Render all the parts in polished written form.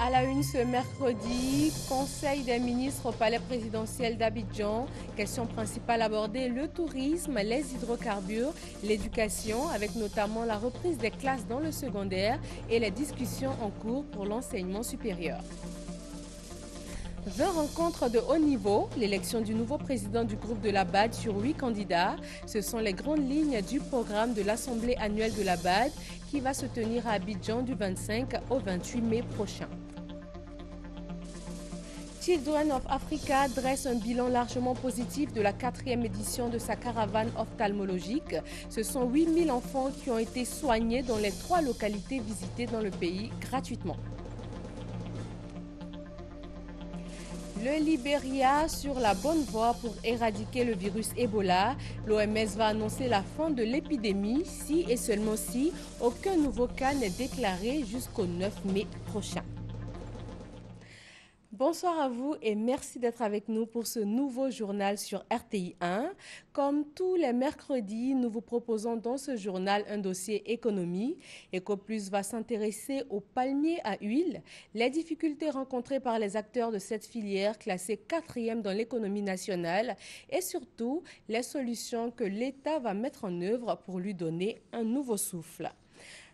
À la une ce mercredi, Conseil des ministres au palais présidentiel d'Abidjan. Question principale abordée, le tourisme, les hydrocarbures, l'éducation, avec notamment la reprise des classes dans le secondaire et les discussions en cours pour l'enseignement supérieur. 20 rencontres de haut niveau, l'élection du nouveau président du groupe de la BAD sur 8 candidats. Ce sont les grandes lignes du programme de l'Assemblée annuelle de la BAD qui va se tenir à Abidjan du 25 au 28 mai prochain. Children of Africa dresse un bilan largement positif de la 4e édition de sa caravane ophtalmologique. Ce sont 8000 enfants qui ont été soignés dans les 3 localités visitées dans le pays gratuitement. Le Libéria sur la bonne voie pour éradiquer le virus Ebola. L'OMS va annoncer la fin de l'épidémie si et seulement si aucun nouveau cas n'est déclaré jusqu'au 9 mai prochain. Bonsoir à vous et merci d'être avec nous pour ce nouveau journal sur RTI 1. Comme tous les mercredis, nous vous proposons dans ce journal un dossier économie. EcoPlus va s'intéresser aux palmiers à huile, les difficultés rencontrées par les acteurs de cette filière classée 4e dans l'économie nationale et surtout les solutions que l'État va mettre en œuvre pour lui donner un nouveau souffle.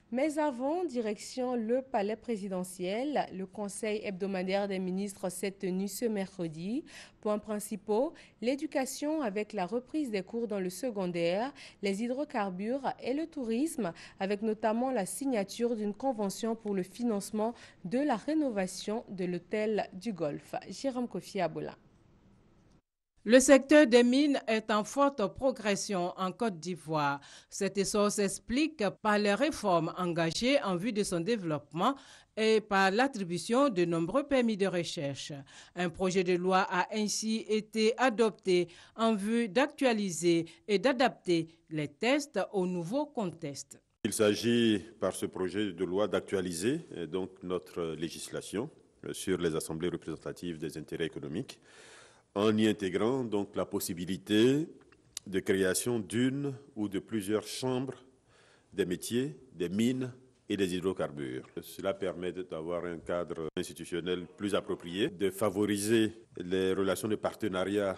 Mais avant, direction le palais présidentiel, le conseil hebdomadaire des ministres s'est tenu ce mercredi. Points principaux, l'éducation avec la reprise des cours dans le secondaire, les hydrocarbures et le tourisme, avec notamment la signature d'une convention pour le financement de la rénovation de l'hôtel du Golfe. Jérôme Kofi Abola. Le secteur des mines est en forte progression en Côte d'Ivoire. Cet essor s'explique par les réformes engagées en vue de son développement et par l'attribution de nombreux permis de recherche. Un projet de loi a ainsi été adopté en vue d'actualiser et d'adapter les tests au nouveau contexte. Il s'agit par ce projet de loi d'actualiser donc notre législation sur les assemblées représentatives des intérêts économiques, en y intégrant donc la possibilité de création d'une ou de plusieurs chambres des métiers, des mines et des hydrocarbures. Cela permet d'avoir un cadre institutionnel plus approprié, de favoriser les relations de partenariat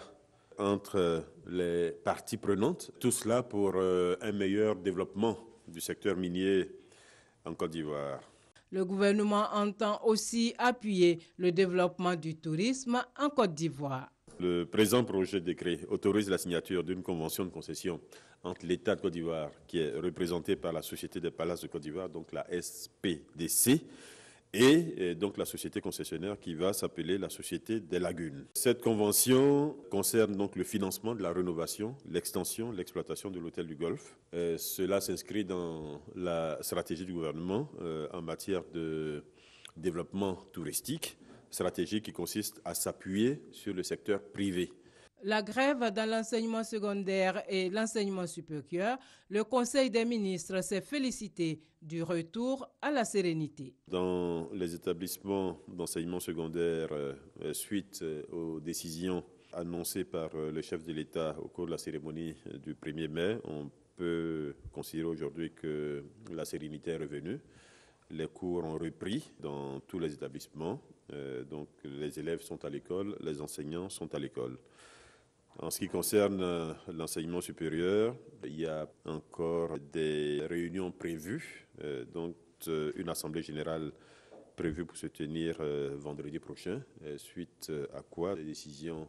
entre les parties prenantes, tout cela pour un meilleur développement du secteur minier en Côte d'Ivoire. Le gouvernement entend aussi appuyer le développement du tourisme en Côte d'Ivoire. Le présent projet de décret autorise la signature d'une convention de concession entre l'État de Côte d'Ivoire, qui est représenté par la Société des Palaces de Côte d'Ivoire, donc la SPDC, et donc la société concessionnaire qui va s'appeler la Société des Lagunes. Cette convention concerne donc le financement de la rénovation, l'extension, l'exploitation de l'hôtel du Golfe. Cela s'inscrit dans la stratégie du gouvernement en matière de développement touristique, stratégie qui consiste à s'appuyer sur le secteur privé. La grève dans l'enseignement secondaire et l'enseignement supérieur, le Conseil des ministres s'est félicité du retour à la sérénité. Dans les établissements d'enseignement secondaire, suite aux décisions annoncées par le chef de l'État au cours de la cérémonie du 1er mai, on peut considérer aujourd'hui que la sérénité est revenue. Les cours ont repris dans tous les établissements, donc les élèves sont à l'école, les enseignants sont à l'école. En ce qui concerne l'enseignement supérieur, il y a encore des réunions prévues, donc une assemblée générale prévue pour se tenir vendredi prochain, suite à quoi les décisions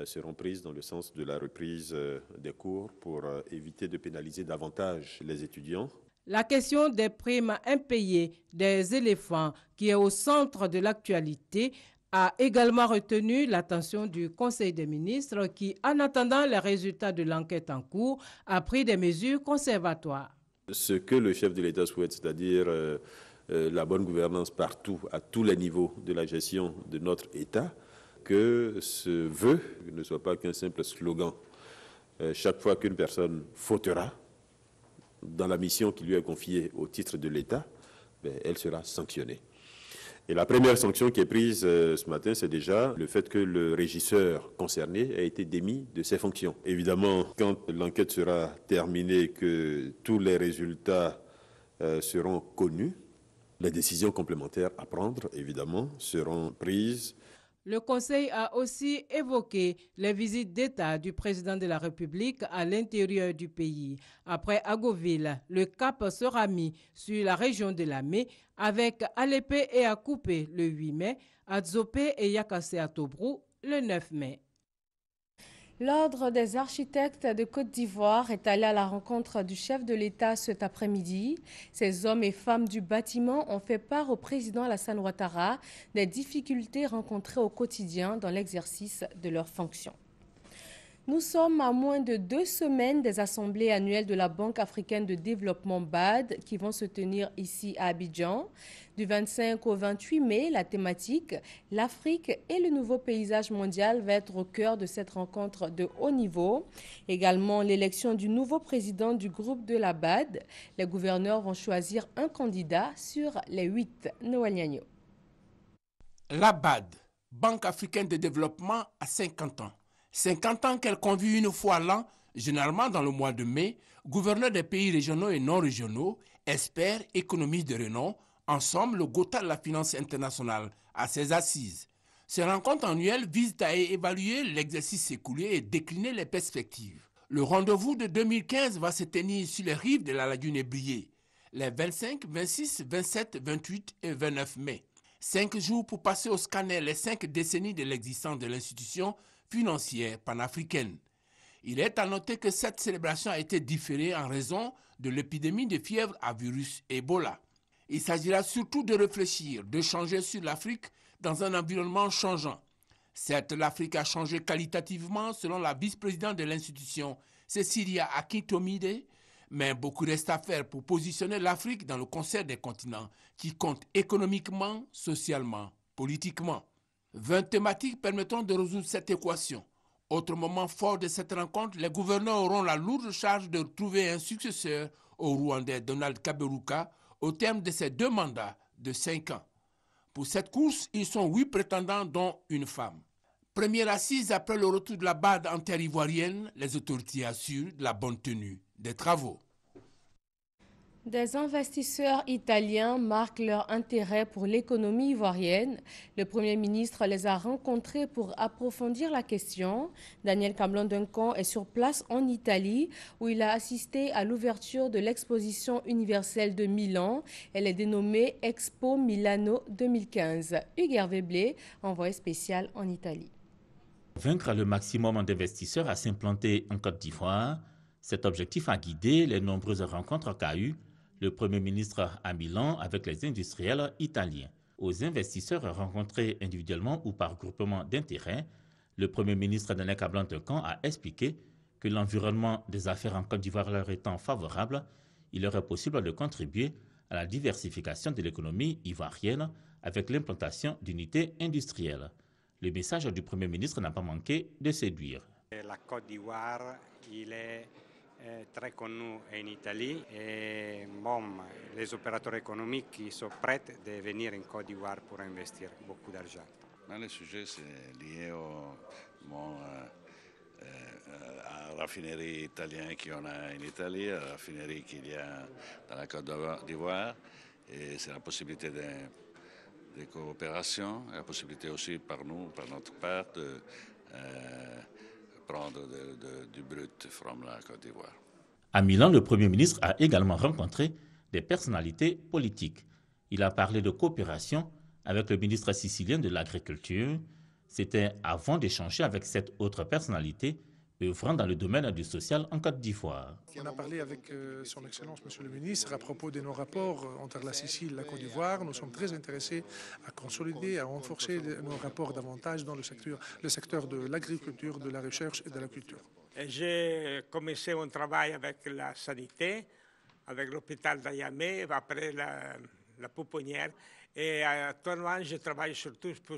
seront prises dans le sens de la reprise des cours pour éviter de pénaliser davantage les étudiants. La question des primes impayées des éléphants, qui est au centre de l'actualité, a également retenu l'attention du Conseil des ministres qui, en attendant les résultats de l'enquête en cours, a pris des mesures conservatoires. Ce que le chef de l'État souhaite, c'est-à-dire la bonne gouvernance partout, à tous les niveaux de la gestion de notre État, que ce vœu ne soit pas qu'un simple slogan. Chaque fois qu'une personne fautera dans la mission qui lui est confiée au titre de l'État, elle sera sanctionnée. Et la première sanction qui est prise ce matin, c'est déjà le fait que le régisseur concerné a été démis de ses fonctions. Évidemment, quand l'enquête sera terminée, que tous les résultats seront connus, Les décisions complémentaires à prendre, évidemment, seront prises. Le Conseil a aussi évoqué les visites d'État du président de la République à l'intérieur du pays. Après Agoville, le cap sera mis sur la région de Lamé avec Alépé et Akupé le 8 mai, Adzopé et Yakassé à Tobrou le 9 mai. L'Ordre des architectes de Côte d'Ivoire est allé à la rencontre du chef de l'État cet après-midi. Ces hommes et femmes du bâtiment ont fait part au président Alassane Ouattara des difficultés rencontrées au quotidien dans l'exercice de leurs fonctions. Nous sommes à moins de 2 semaines des assemblées annuelles de la Banque africaine de développement BAD qui vont se tenir ici à Abidjan. Du 25 au 28 mai, la thématique « L'Afrique et le nouveau paysage mondial » va être au cœur de cette rencontre de haut niveau. Également, l'élection du nouveau président du groupe de la BAD. Les gouverneurs vont choisir un candidat sur les 8. Noël Niagno. La BAD, Banque africaine de développement, a 50 ans. 50 ans qu'elle convie une fois l'an, généralement dans le mois de mai, gouverneurs des pays régionaux et non régionaux, experts, économistes de renom, ensemble le Gotha de la finance internationale à ses assises. Ces rencontres annuelles visent à évaluer l'exercice écoulé et décliner les perspectives. Le rendez-vous de 2015 va se tenir sur les rives de la lagune Ébrié, les 25, 26, 27, 28 et 29 mai. 5 jours pour passer au scanner les 5 décennies de l'existence de l'institution financière panafricaine. Il est à noter que cette célébration a été différée en raison de l'épidémie de fièvre à virus Ebola. Il s'agira surtout de réfléchir, de changer sur l'Afrique dans un environnement changeant. Certes, l'Afrique a changé qualitativement selon la vice-présidente de l'institution, Cecilia Akintomide, mais beaucoup reste à faire pour positionner l'Afrique dans le concert des continents qui compte économiquement, socialement, politiquement. 20 thématiques permettront de résoudre cette équation. Autre moment fort de cette rencontre, les gouverneurs auront la lourde charge de trouver un successeur au Rwandais Donald Kaberuka au terme de ses 2 mandats de 5 ans. Pour cette course, ils sont 8 prétendants dont une femme. Première assise après le retour de la BAD en terre ivoirienne, les autorités assurent de la bonne tenue des travaux. Des investisseurs italiens marquent leur intérêt pour l'économie ivoirienne. Le Premier ministre les a rencontrés pour approfondir la question. Daniel Camblon-Duncan est sur place en Italie où il a assisté à l'ouverture de l'exposition universelle de Milan. Elle est dénommée Expo Milano 2015. Hugues Hervé Blé, envoyé spécial en Italie. Vaincre le maximum d'investisseurs à s'implanter en Côte d'Ivoire, cet objectif a guidé les nombreuses rencontres qu'a eues le Premier ministre à Milan avec les industriels italiens. Aux investisseurs rencontrés individuellement ou par groupement d'intérêts, le Premier ministre Daniel Camblon-Duncan a expliqué que l'environnement des affaires en Côte d'Ivoire leur étant favorable, il leur est possible de contribuer à la diversification de l'économie ivoirienne avec l'implantation d'unités industrielles. Le message du Premier ministre n'a pas manqué de séduire. La Côte d'Ivoire, il est très connu en Italie et les opérateurs économiques qui sont prêts de venir en Côte d'Ivoire pour investir beaucoup d'argent. Le sujet c'est lié à la raffinerie italienne qu'on a en Italie, à la raffinerie qu'il y a dans la Côte d'Ivoire, et c'est la possibilité de coopération, et la possibilité aussi par notre part, de prendre du brut from la Côte d'Ivoire. À Milan, le Premier ministre a également rencontré des personnalités politiques. Il a parlé de coopération avec le ministre sicilien de l'Agriculture. C'était avant d'échanger avec cette autre personnalité œuvrant dans le domaine du social en Côte d'Ivoire. On a parlé avec son Excellence, Monsieur le Ministre, à propos de nos rapports entre la Sicile et la Côte d'Ivoire. Nous sommes très intéressés à consolider, à renforcer nos rapports davantage dans le secteur de l'agriculture, de la recherche et de la culture. J'ai commencé mon travail avec la santé, avec l'hôpital d'Ayamé, après la pouponnière. Et actuellement, je travaille surtout pour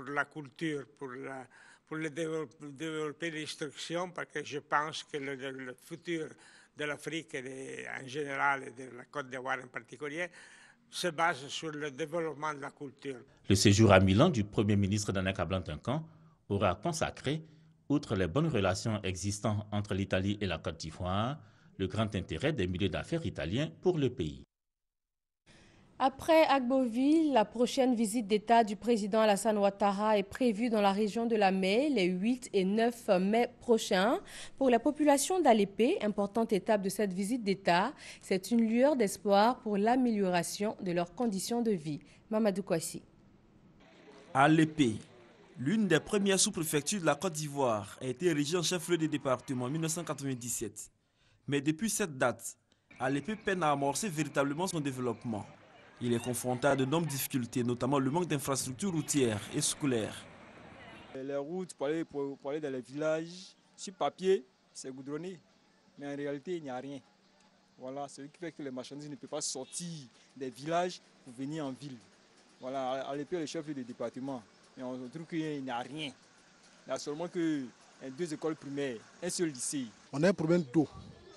la culture, pour développer l'instruction, parce que je pense que le futur de l'Afrique en général et de la Côte d'Ivoire en particulier se base sur le développement de la culture. Le séjour à Milan du Premier ministre Daniel Camblon-Duncan aura consacré, outre les bonnes relations existantes entre l'Italie et la Côte d'Ivoire, le grand intérêt des milieux d'affaires italiens pour le pays. Après Agboville, la prochaine visite d'État du président Alassane Ouattara est prévue dans la région de la Mey les 8 et 9 mai prochains. Pour la population d'Alépé, importante étape de cette visite d'État, c'est une lueur d'espoir pour l'amélioration de leurs conditions de vie. Mamadou Kouassi. Alépé, l'une des premières sous-préfectures de la Côte d'Ivoire, a été érigée en chef-lieu du département en 1997. Mais depuis cette date, Alépé peine à amorcer véritablement son développement. Il est confronté à de nombreuses difficultés, notamment le manque d'infrastructures routières et scolaires. Les routes pour aller dans les villages, sur papier, c'est goudronné, mais en réalité, il n'y a rien. Voilà, c'est ce qui fait que les marchandises ne peuvent pas sortir des villages pour venir en ville. Voilà, Alépé est le chef du département, mais on trouve qu'il n'y a rien. Il n'y a seulement que 2 écoles primaires, un seul lycée. On a un problème d'eau.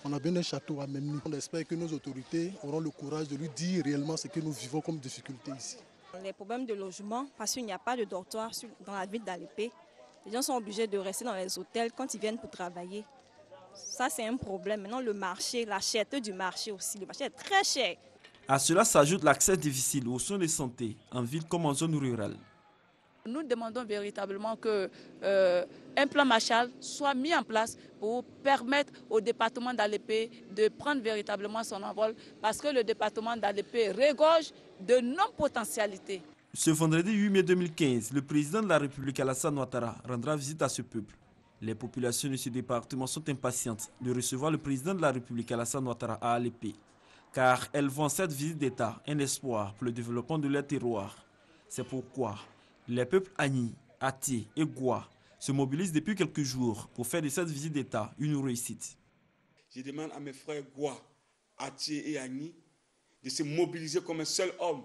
On a bien un château à Memni. On espère que nos autorités auront le courage de lui dire réellement ce que nous vivons comme difficulté ici. Les problèmes de logement, parce qu'il n'y a pas de dortoir dans la ville d'Alépé. Les gens sont obligés de rester dans les hôtels quand ils viennent pour travailler. Ça, c'est un problème. Maintenant, le marché, la cherté du marché aussi. Le marché est très cher. À cela s'ajoute l'accès difficile aux soins de santé, en ville comme en zone rurale. Nous demandons véritablement qu'un plan Marshall soit mis en place pour permettre au département d'Alépé de prendre véritablement son envol parce que le département d'Alépé regorge de non-potentialités. Ce vendredi 8 mai 2015, le président de la République Alassane Ouattara rendra visite à ce peuple. Les populations de ce département sont impatientes de recevoir le président de la République Alassane Ouattara à Alépé, car elles voient cette visite d'État un espoir pour le développement de leur terroir. C'est pourquoi les peuples Agni, Ati et Goua se mobilisent depuis quelques jours pour faire de cette visite d'État une réussite. Je demande à mes frères Goua, Ati et Agni de se mobiliser comme un seul homme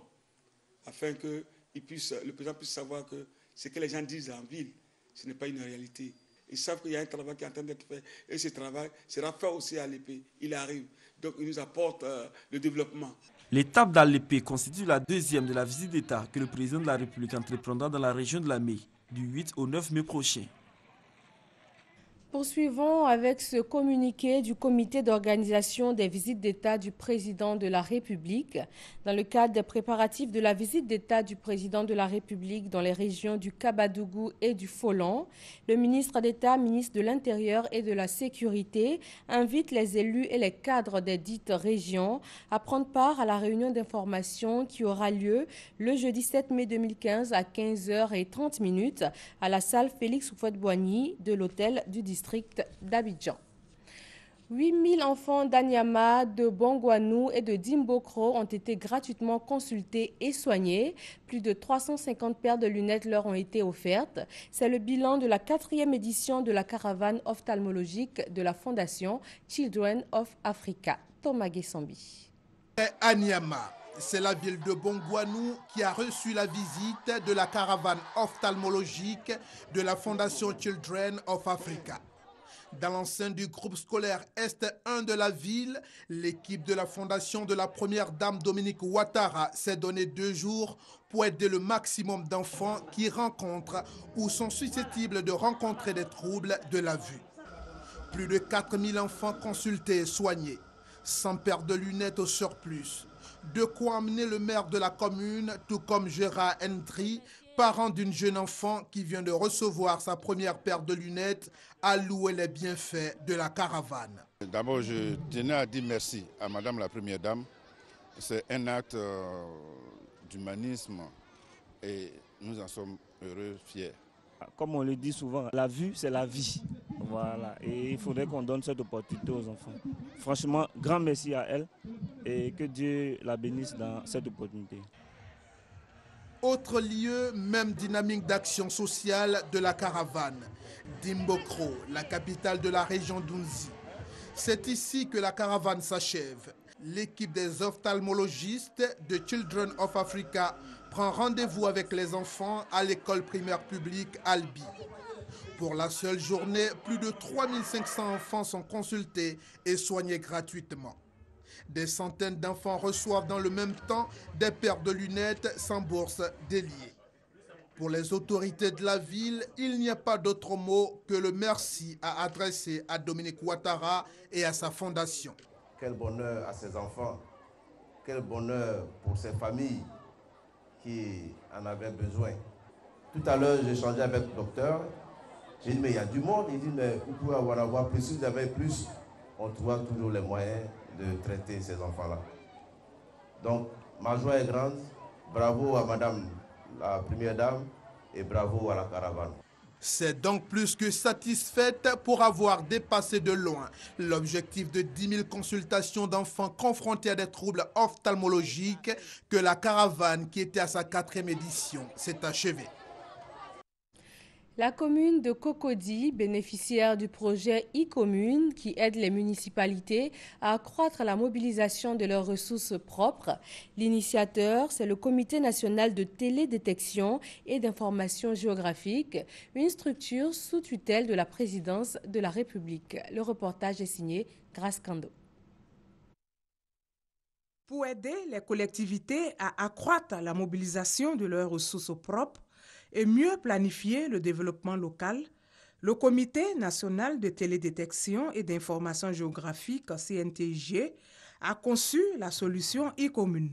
afin que le président puisse savoir que ce que les gens disent en ville, ce n'est pas une réalité. Ils savent qu'il y a un travail qui est en train d'être fait et ce travail sera fait aussi à Alépé. Il arrive. Donc il nous apporte le développement. L'étape d'Alépé constitue la deuxième de la visite d'État que le président de la République entreprendra dans la région de la Mey du 8 au 9 mai prochain. Poursuivons avec ce communiqué du comité d'organisation des visites d'État du président de la République. Dans le cadre des préparatifs de la visite d'État du président de la République dans les régions du Kabadougou et du Folon, le ministre d'État, ministre de l'Intérieur et de la Sécurité invite les élus et les cadres des dites régions à prendre part à la réunion d'information qui aura lieu le jeudi 7 mai 2015 à 15h30 à la salle Félix Houphouët-Boigny de l'hôtel du district d'Abidjan. 8000 enfants d'Anyama, de Bongouanou et de Dimbokro ont été gratuitement consultés et soignés. Plus de 350 paires de lunettes leur ont été offertes. C'est le bilan de la 4e édition de la caravane ophtalmologique de la Fondation Children of Africa. Thomas Gessambi. Anyama, c'est la ville de Bongouanou qui a reçu la visite de la caravane ophtalmologique de la Fondation Children of Africa. Dans l'enceinte du groupe scolaire Est 1 de la ville, l'équipe de la fondation de la première dame Dominique Ouattara s'est donné 2 jours pour aider le maximum d'enfants qui rencontrent ou sont susceptibles de rencontrer des troubles de la vue. Plus de 4000 enfants consultés et soignés, 100 paires de lunettes au surplus. De quoi amener le maire de la commune, tout comme Gérard Entry, parent d'une jeune enfant qui vient de recevoir sa première paire de lunettes, à louer les bienfaits de la caravane. D'abord, je tenais à dire merci à Madame la Première Dame. C'est un acte d'humanisme et nous en sommes heureux, fiers. Comme on le dit souvent, la vue, c'est la vie. Voilà. Et il faudrait qu'on donne cette opportunité aux enfants. Franchement, grand merci à elle et que Dieu la bénisse dans cette opportunité. Autre lieu, même dynamique d'action sociale de la caravane. Dimbokro, la capitale de la région d'Unzi. C'est ici que la caravane s'achève. L'équipe des ophtalmologistes de Children of Africa prend rendez-vous avec les enfants à l'école primaire publique Albi. Pour la seule journée, plus de 3500 enfants sont consultés et soignés gratuitement. Des centaines d'enfants reçoivent dans le même temps des paires de lunettes sans bourse déliées. Pour les autorités de la ville, il n'y a pas d'autre mot que le merci à adresser à Dominique Ouattara et à sa fondation. Quel bonheur à ces enfants quel bonheur pour ces familles qui en avaient besoin. Tout à l'heure, j'ai échangé avec le docteur. J'ai dit, mais il y a du monde. Il dit, mais vous pouvez en avoir plus. Si vous avez plus, on trouvera toujours les moyens de traiter ces enfants-là. Donc, ma joie est grande. Bravo à Madame la Première Dame et bravo à la caravane. C'est donc plus que satisfaite pour avoir dépassé de loin l'objectif de 10 000 consultations d'enfants confrontés à des troubles ophtalmologiques que la caravane, qui était à sa 4e édition, s'est achevée. La commune de Cocody, bénéficiaire du projet e-commune qui aide les municipalités à accroître la mobilisation de leurs ressources propres. L'initiateur, c'est le Comité national de télédétection et d'information géographique, une structure sous tutelle de la présidence de la République. Le reportage est signé Grace Kando. Pour aider les collectivités à accroître la mobilisation de leurs ressources propres, et mieux planifier le développement local, le Comité national de télédétection et d'information géographique, CNTIG, a conçu la solution e-commune,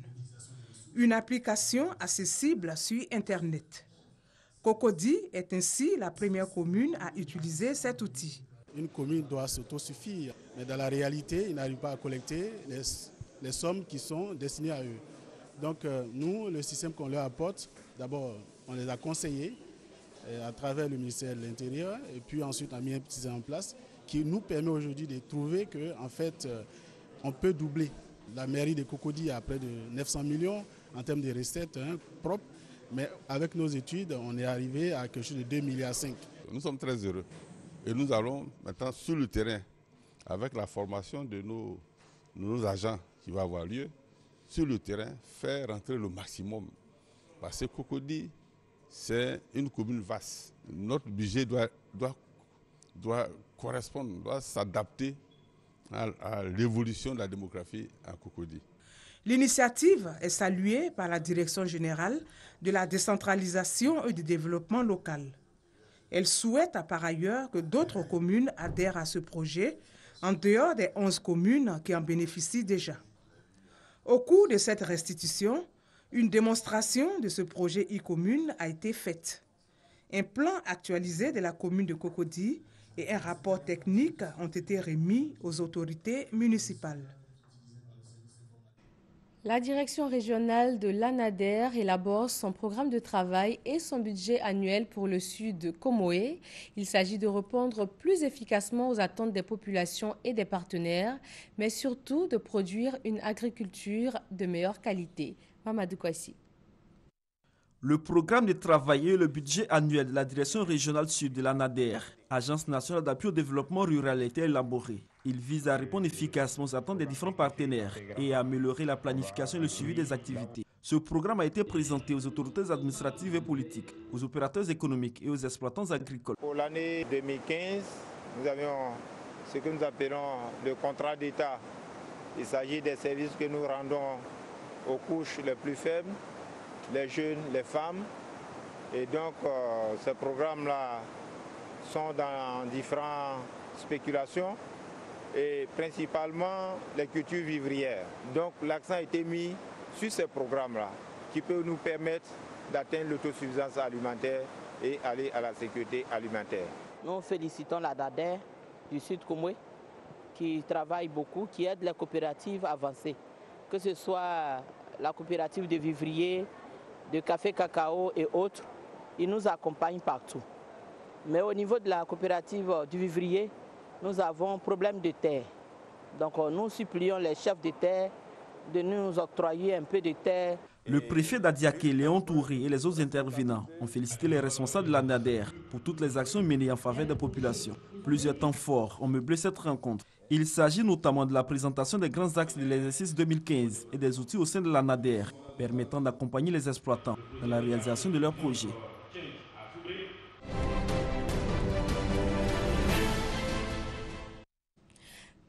une application accessible sur Internet. Cocody est ainsi la première commune à utiliser cet outil. Une commune doit s'autosuffire, mais dans la réalité, ils n'arrivent pas à collecter les sommes qui sont destinées à eux. Donc nous, le système qu'on leur apporte, d'abord, on les a conseillés à travers le ministère de l'Intérieur et puis ensuite on a mis un petit système en place qui nous permet aujourd'hui de trouver qu'en fait on peut doubler. La mairie de Cocody a près de 900 millions en termes de recettes propres, mais avec nos études on est arrivé à quelque chose de 2,5 milliards. Nous sommes très heureux et nous allons maintenant sur le terrain avec la formation de nos agents qui va avoir lieu, sur le terrain faire rentrer le maximum. Parce que Cocody, c'est une commune vaste. Notre budget doit correspondre, doit s'adapter à l'évolution de la démographie à Cocody. L'initiative est saluée par la Direction générale de la décentralisation et du développement local. Elle souhaite par ailleurs que d'autres communes adhèrent à ce projet, en dehors des 11 communes qui en bénéficient déjà. Au cours de cette restitution, une démonstration de ce projet e-commune a été faite. Un plan actualisé de la commune de Cocody et un rapport technique ont été remis aux autorités municipales. La direction régionale de l'ANADER élabore son programme de travail et son budget annuel pour le sud Comoé. Il s'agit de répondre plus efficacement aux attentes des populations et des partenaires, mais surtout de produire une agriculture de meilleure qualité. Mamadou Kouassi. Le programme de travail et le budget annuel de la direction régionale sud de l'ANADER, Agence nationale d'appui au développement rural, a été élaboré. Il vise à répondre efficacement aux attentes des différents partenaires et à améliorer la planification et le suivi des activités. Ce programme a été présenté aux autorités administratives et politiques, aux opérateurs économiques et aux exploitants agricoles. Pour l'année 2015, nous avions ce que nous appelons le contrat d'État. Il s'agit des services que nous rendons aux couches les plus faibles, les jeunes, les femmes. Et donc, ces programmes-là sont dans différentes spéculations et principalement les cultures vivrières. Donc, l'accent a été mis sur ces programmes-là qui peuvent nous permettre d'atteindre l'autosuffisance alimentaire et aller à la sécurité alimentaire. Nous félicitons la DADER du Sud Comoé qui travaille beaucoup, qui aide les coopératives avancées, que ce soit la coopérative de vivriers, de café cacao et autres, ils nous accompagnent partout. Mais au niveau de la coopérative du vivrier, nous avons un problème de terre. Donc nous supplions les chefs de terre de nous octroyer un peu de terre. Le préfet d'Adiaké, Léon Touré, et les autres intervenants ont félicité les responsables de l'ANADER pour toutes les actions menées en faveur des populations. Plusieurs temps forts ont meublé cette rencontre. Il s'agit notamment de la présentation des grands axes de l'exercice 2015 et des outils au sein de l'ANADER permettant d'accompagner les exploitants dans la réalisation de leurs projets.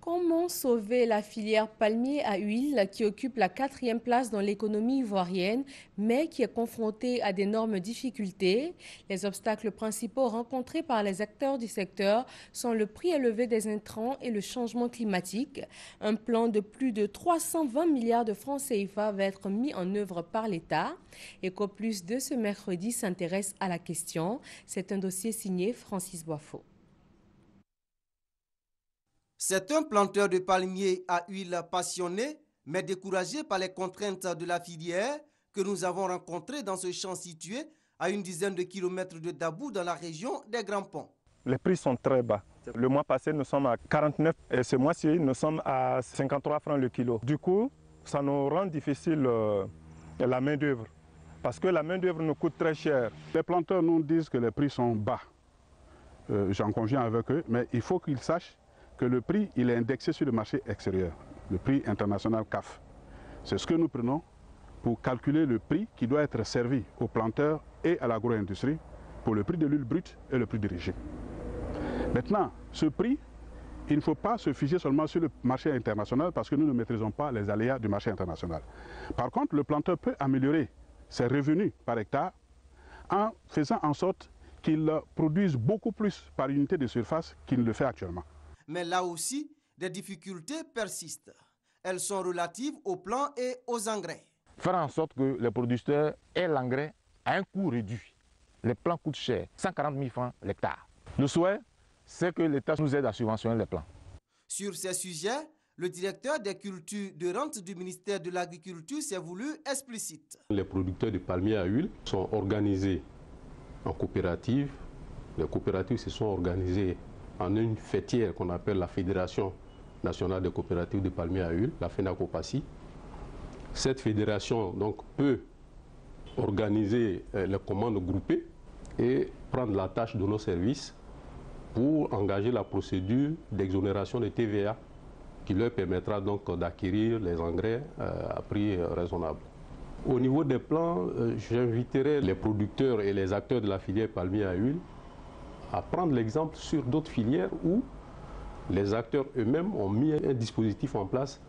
Comment Comment sauver la filière palmier à huile qui occupe la 4e place dans l'économie ivoirienne, mais qui est confrontée à d'énormes difficultés? Les obstacles principaux rencontrés par les acteurs du secteur sont le prix élevé des intrants et le changement climatique. Un plan de plus de 320 milliards de francs CFA va être mis en œuvre par l'État. EcoPlus de ce mercredi s'intéresse à la question. C'est un dossier signé Francis Boifo. C'est un planteur de palmiers à huile passionné, mais découragé par les contraintes de la filière que nous avons rencontré dans ce champ situé à une dizaine de kilomètres de Dabou dans la région des Grands Ponts. Les prix sont très bas. Le mois passé, nous sommes à 49 et ce mois-ci, nous sommes à 53 francs le kilo. Du coup, ça nous rend difficile la main-d'œuvre parce que la main-d'œuvre nous coûte très cher. Les planteurs nous disent que les prix sont bas. J'en conviens avec eux, mais il faut qu'ils sachent que le prix il est indexé sur le marché extérieur, le prix international CAF. C'est ce que nous prenons pour calculer le prix qui doit être servi aux planteurs et à l'agro-industrie pour le prix de l'huile brute et le prix du régime. Maintenant, ce prix, il ne faut pas se figer seulement sur le marché international parce que nous ne maîtrisons pas les aléas du marché international. Par contre, le planteur peut améliorer ses revenus par hectare en faisant en sorte qu'il produise beaucoup plus par unité de surface qu'il ne le fait actuellement. Mais là aussi, des difficultés persistent. Elles sont relatives aux plants et aux engrais. Faire en sorte que les producteurs aient l'engrais à un coût réduit. Les plants coûtent cher, 140 000 francs l'hectare. Le souhait, c'est que l'État nous aide à subventionner les plants. Sur ces sujets, le directeur des cultures de rente du ministère de l'Agriculture s'est voulu explicite. Les producteurs de palmiers à huile sont organisés en coopératives. Les coopératives se sont organisées en une fêtière qu'on appelle la Fédération nationale des coopératives de palmiers à huile, la FENACOPACI. Cette fédération donc, peut organiser les commandes groupées et prendre la tâche de nos services pour engager la procédure d'exonération de TVA qui leur permettra donc d'acquérir les engrais à prix raisonnable. Au niveau des plants, j'inviterai les producteurs et les acteurs de la filière palmier à huile à prendre l'exemple sur d'autres filières où les acteurs eux-mêmes ont mis un dispositif en place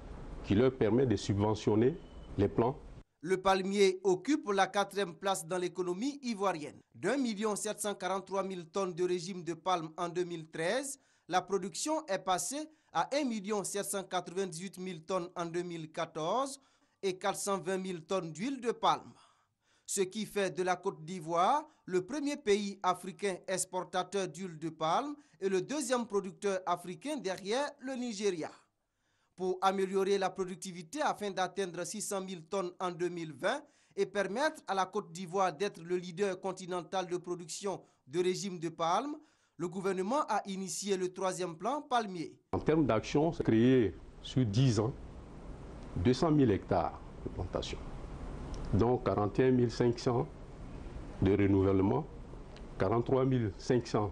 qui leur permet de subventionner les plants. Le palmier occupe la 4e place dans l'économie ivoirienne. D'1 743 000 tonnes de régime de palme en 2013, la production est passée à 1 798 000 tonnes en 2014 et 420 000 tonnes d'huile de palme. Ce qui fait de la Côte d'Ivoire le premier pays africain exportateur d'huile de palme et le 2e producteur africain derrière le Nigeria. Pour améliorer la productivité afin d'atteindre 600 000 tonnes en 2020 et permettre à la Côte d'Ivoire d'être le leader continental de production de régime de palme, le gouvernement a initié le 3e plan palmier. En termes d'action, c'est créé sur 10 ans 200 000 hectares de plantation, dont 41 500 de renouvellement, 43 500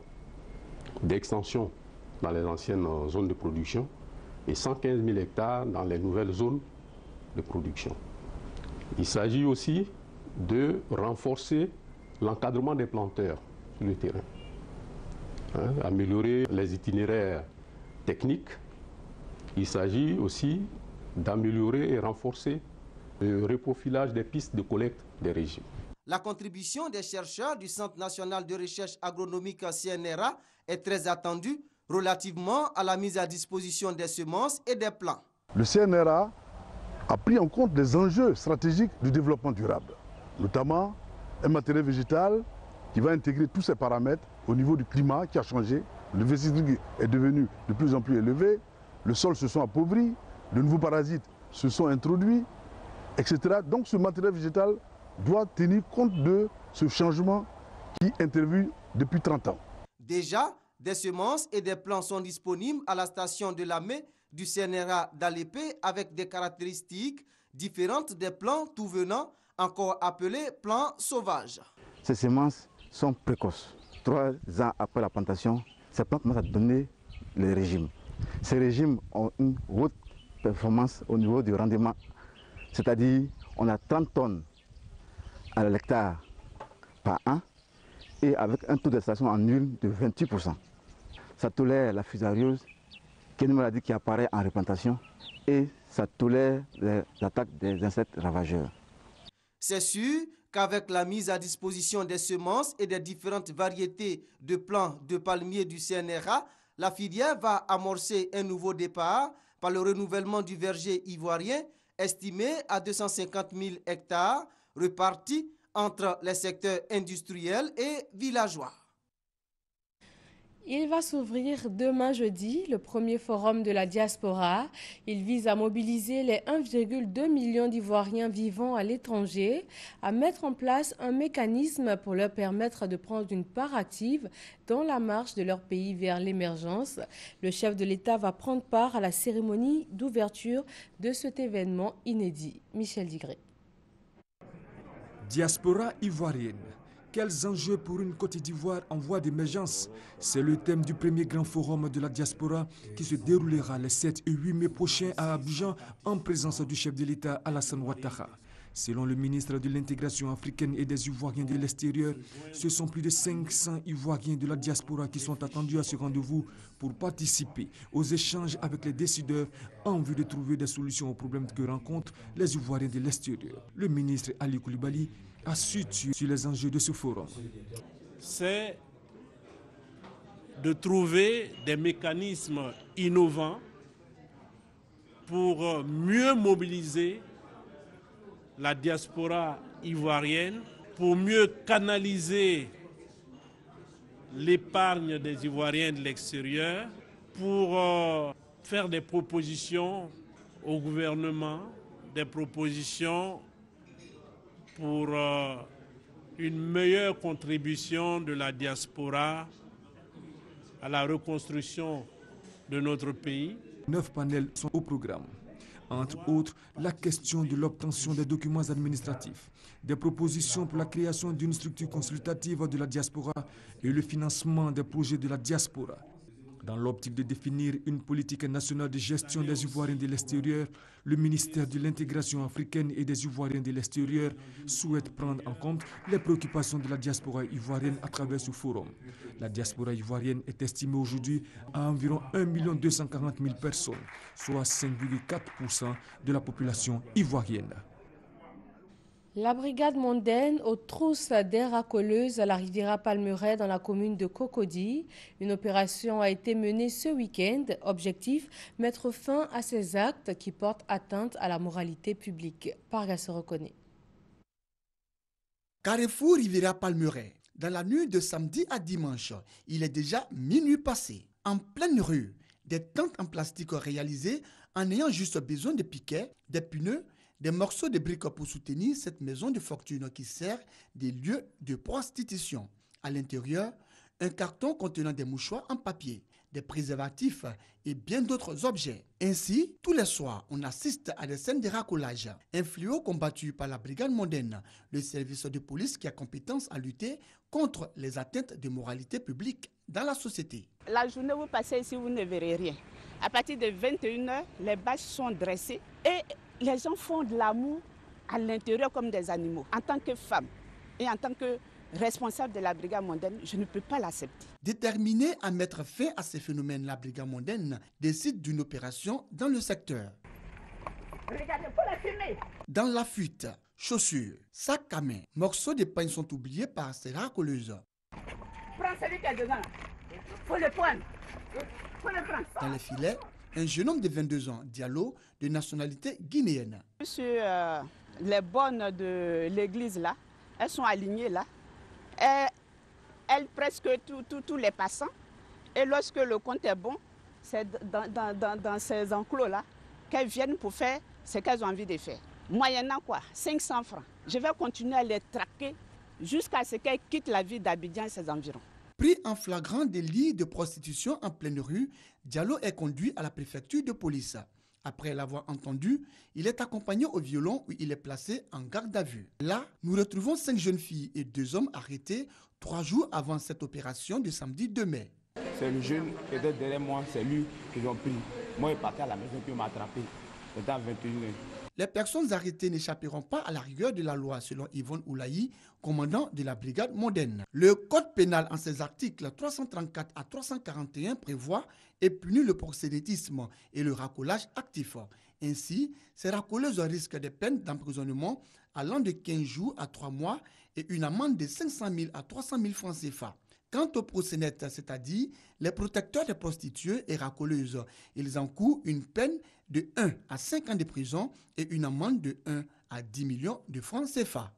d'extension dans les anciennes zones de production et 115 000 hectares dans les nouvelles zones de production. Il s'agit aussi de renforcer l'encadrement des planteurs sur le terrain, améliorer les itinéraires techniques. Il s'agit aussi d'améliorer et renforcer le reprofilage des pistes de collecte des régimes. La contribution des chercheurs du Centre national de recherche agronomique CNRA est très attendue relativement à la mise à disposition des semences et des plants. Le CNRA a pris en compte les enjeux stratégiques du développement durable, notamment un matériel végétal qui va intégrer tous ces paramètres au niveau du climat qui a changé. Le végétal est devenu de plus en plus élevé, le sol se sont appauvris, de nouveaux parasites se sont introduits, etc. Donc ce matériel végétal doit tenir compte de ce changement qui intervient depuis 30 ans. Déjà, des semences et des plants sont disponibles à la station de Lamé du CNRA d'Alépé avec des caractéristiques différentes des plants tout venant, encore appelés plants sauvages. Ces semences sont précoces. 3 ans après la plantation, ces plantes commencent à donner les régimes. Ces régimes ont une haute performance au niveau du rendement, c'est-à-dire on a 30 tonnes à l'hectare par an et avec un taux d'extraction en huile de 28%. Ça tolère la fusariose qui est une maladie qui apparaît en replantation et ça tolère les attaques des insectes ravageurs. C'est sûr qu'avec la mise à disposition des semences et des différentes variétés de plants de palmiers du CNRA, la filière va amorcer un nouveau départ par le renouvellement du verger ivoirien estimé à 250 000 hectares repartis entre les secteurs industriels et villageois. Il va s'ouvrir demain jeudi, le premier forum de la diaspora. Il vise à mobiliser les 1,2 million d'Ivoiriens vivant à l'étranger, à mettre en place un mécanisme pour leur permettre de prendre une part active dans la marche de leur pays vers l'émergence. Le chef de l'État va prendre part à la cérémonie d'ouverture de cet événement inédit. Michel Digré. Diaspora ivoirienne. Quels enjeux pour une Côte d'Ivoire en voie d'émergence? C'est le thème du premier grand forum de la diaspora qui se déroulera les 7 et 8 mai prochains à Abidjan en présence du chef de l'État Alassane Ouattara. Selon le ministre de l'Intégration africaine et des Ivoiriens de l'extérieur, ce sont plus de 500 Ivoiriens de la diaspora qui sont attendus à ce rendez-vous pour participer aux échanges avec les décideurs en vue de trouver des solutions aux problèmes que rencontrent les Ivoiriens de l'extérieur. Le ministre Ali Koulibaly a su sur les enjeux de ce forum. C'est de trouver des mécanismes innovants pour mieux mobiliser la diaspora ivoirienne, pour mieux canaliser l'épargne des Ivoiriens de l'extérieur, pour faire des propositions au gouvernement, des propositions pour une meilleure contribution de la diaspora à la reconstruction de notre pays. 9 panels sont au programme. Entre autres, la question de l'obtention des documents administratifs, des propositions pour la création d'une structure consultative de la diaspora et le financement des projets de la diaspora. Dans l'optique de définir une politique nationale de gestion des Ivoiriens de l'extérieur, le ministère de l'Intégration africaine et des Ivoiriens de l'extérieur souhaite prendre en compte les préoccupations de la diaspora ivoirienne à travers ce forum. La diaspora ivoirienne est estimée aujourd'hui à environ 1 240 000 personnes, soit 5,4% de la population ivoirienne. La brigade mondaine aux trousses d'air racoleuse à la Riviera Palmeraie dans la commune de Cocody. Une opération a été menée ce week-end. Objectif, mettre fin à ces actes qui portent atteinte à la moralité publique. Parga se reconnaît. Carrefour Riviera Palmeraie. Dans la nuit de samedi à dimanche, il est déjà minuit passé. En pleine rue, des tentes en plastique réalisées en ayant juste besoin de piquets, des pneus, des morceaux de briques pour soutenir cette maison de fortune qui sert des lieux de prostitution. À l'intérieur, un carton contenant des mouchoirs en papier, des préservatifs et bien d'autres objets. Ainsi, tous les soirs, on assiste à des scènes de racolage, un fléau combattu par la brigade mondaine, le service de police qui a compétence à lutter contre les atteintes de moralité publique dans la société. La journée où vous passez ici, vous ne verrez rien. À partir de 21h, les bâches sont dressées et les gens font de l'amour à l'intérieur comme des animaux. En tant que femme et en tant que responsable de la brigade mondaine, je ne peux pas l'accepter. Déterminée à mettre fin à ces phénomènes, la brigade mondaine décide d'une opération dans le secteur. Regardez, pour la fumer. Dans la fuite, chaussures, sacs à main, morceaux de pain sont oubliés par ces racoleuses. Prends celui qui est dedans. Faut le prendre. Faut le prendre. Dans les filets, un jeune homme de 22 ans, Diallo, de nationalité guinéenne. Sur les bornes de l'église là, elles sont alignées là. Elles presque tous les passants. Et lorsque le compte est bon, c'est dans ces enclos là qu'elles viennent pour faire ce qu'elles ont envie de faire. Moyennant quoi, 500 francs. Je vais continuer à les traquer jusqu'à ce qu'elles quittent la ville d'Abidjan et ses environs. Pris en flagrant délit de prostitution en pleine rue, Diallo est conduit à la préfecture de police. Après l'avoir entendu, il est accompagné au violon où il est placé en garde à vue. Là, nous retrouvons 5 jeunes filles et 2 hommes arrêtés 3 jours avant cette opération du samedi 2 mai. C'est le jeune qui était derrière moi, c'est lui qu'ils ont pris. Moi, il partait à la maison puis il m'a attrapé. c'était à 21h. Les personnes arrêtées n'échapperont pas à la rigueur de la loi, selon Yvonne Oulaï, commandant de la brigade moderne. Le code pénal, en ses articles 334 à 341, prévoit et punit le proxénétisme et le racolage actif. Ainsi, ces racoleuses risquent des peines d'emprisonnement allant de 15 jours à 3 mois et une amende de 500 000 à 300 000 francs CFA. Quant aux proxénètes, c'est-à-dire les protecteurs des prostituées et racoleuses, ils encourent une peine de 1 à 5 ans de prison et une amende de 1 à 10 millions de francs CFA.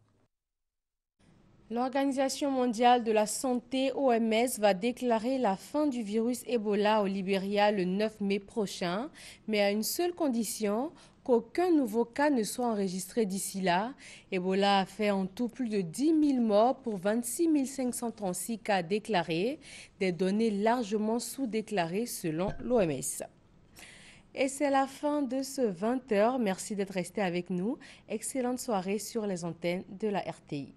L'Organisation mondiale de la santé, OMS, va déclarer la fin du virus Ebola au Libéria le 9 mai prochain, mais à une seule condition, qu'aucun nouveau cas ne soit enregistré d'ici là. Ebola a fait en tout plus de 10 000 morts pour 26 536 cas déclarés, des données largement sous-déclarées selon l'OMS. Et c'est la fin de ce 20h. Merci d'être resté avec nous. Excellente soirée sur les antennes de la RTI.